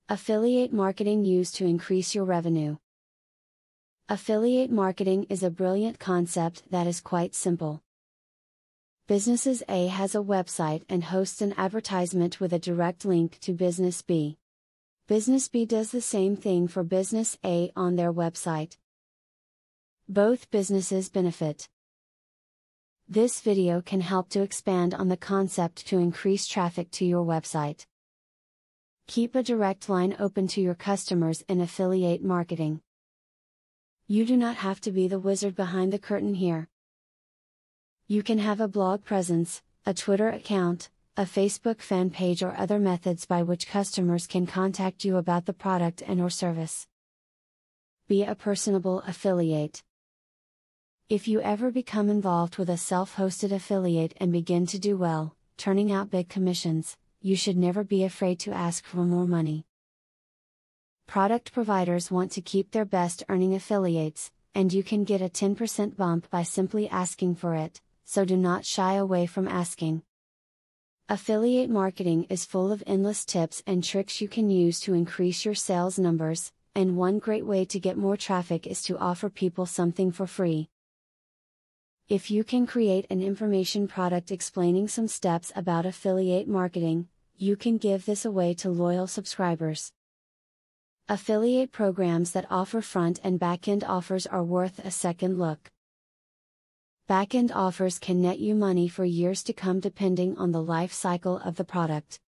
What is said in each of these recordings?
Affiliate marketing used to increase your revenue. Affiliate marketing is a brilliant concept that is quite simple. Business A has a website and hosts an advertisement with a direct link to Business B. Business B does the same thing for Business A on their website. Both businesses benefit. This video can help to expand on the concept to increase traffic to your website. Keep a direct line open to your customers in affiliate marketing. You do not have to be the wizard behind the curtain here. You can have a blog presence, a Twitter account, a Facebook fan page, or other methods by which customers can contact you about the product and/or service. Be a personable affiliate. If you ever become involved with a self-hosted affiliate and begin to do well, turning out big commissions, you should never be afraid to ask for more money. Product providers want to keep their best earning affiliates, and you can get a 10% bump by simply asking for it, so do not shy away from asking. Affiliate marketing is full of endless tips and tricks you can use to increase your sales numbers, and one great way to get more traffic is to offer people something for free. If you can create an information product explaining some steps about affiliate marketing, you can give this away to loyal subscribers. Affiliate programs that offer front and back-end offers are worth a second look. Back-end offers can net you money for years to come depending on the life cycle of the product.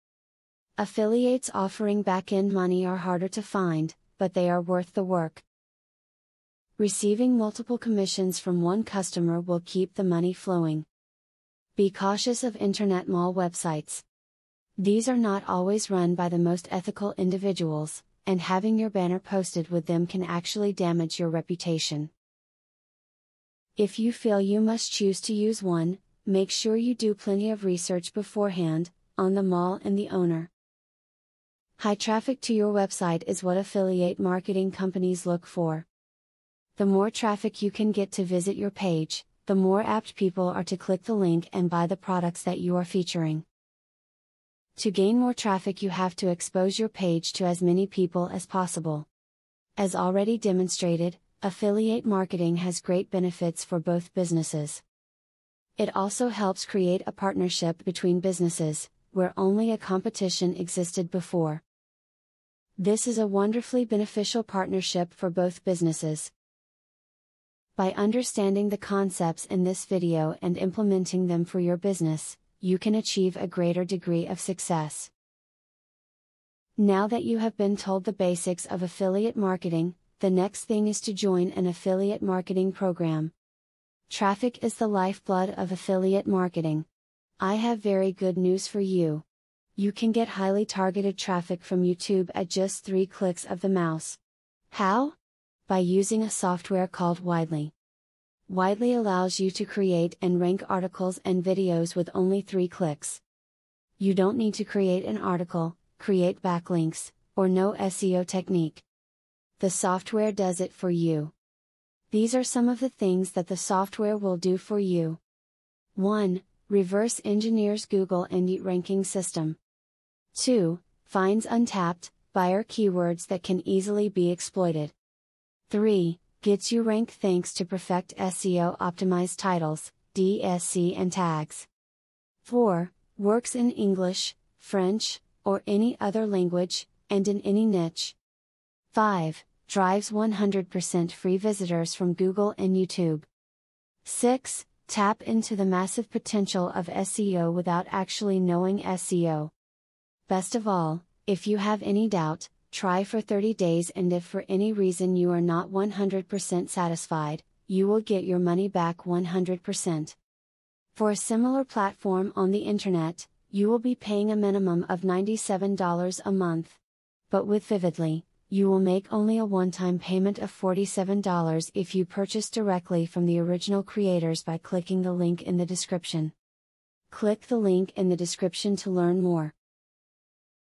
Affiliates offering back-end money are harder to find, but they are worth the work. Receiving multiple commissions from one customer will keep the money flowing. Be cautious of internet mall websites. These are not always run by the most ethical individuals, and having your banner posted with them can actually damage your reputation. If you feel you must choose to use one, make sure you do plenty of research beforehand, on the mall and the owner. High traffic to your website is what affiliate marketing companies look for. The more traffic you can get to visit your page, the more apt people are to click the link and buy the products that you are featuring. To gain more traffic, you have to expose your page to as many people as possible. As already demonstrated, affiliate marketing has great benefits for both businesses. It also helps create a partnership between businesses, where only a competition existed before. This is a wonderfully beneficial partnership for both businesses. By understanding the concepts in this video and implementing them for your business, you can achieve a greater degree of success. Now that you have been told the basics of affiliate marketing, the next thing is to join an affiliate marketing program. Traffic is the lifeblood of affiliate marketing. I have very good news for you. You can get highly targeted traffic from YouTube at just 3 clicks of the mouse. How? By using a software called Widely. Widely allows you to create and rank articles and videos with only 3 clicks. You don't need to create an article, create backlinks, or know SEO technique. The software does it for you. These are some of the things that the software will do for you. 1. Reverse engineers Google Indie ranking system. 2. Finds untapped, buyer keywords that can easily be exploited. 3. Gets you ranked thanks to perfect SEO optimized titles, DSC and tags. 4. Works in English, French, or any other language, and in any niche. 5. Drives 100% free visitors from Google and YouTube. 6. Tap into the massive potential of SEO without actually knowing SEO. Best of all, if you have any doubt, try for 30 days, and if for any reason you are not 100% satisfied, you will get your money back 100%. For a similar platform on the internet, you will be paying a minimum of $97 a month. But with Vividly, you will make only a one-time payment of $47 if you purchase directly from the original creators by clicking the link in the description. Click the link in the description to learn more.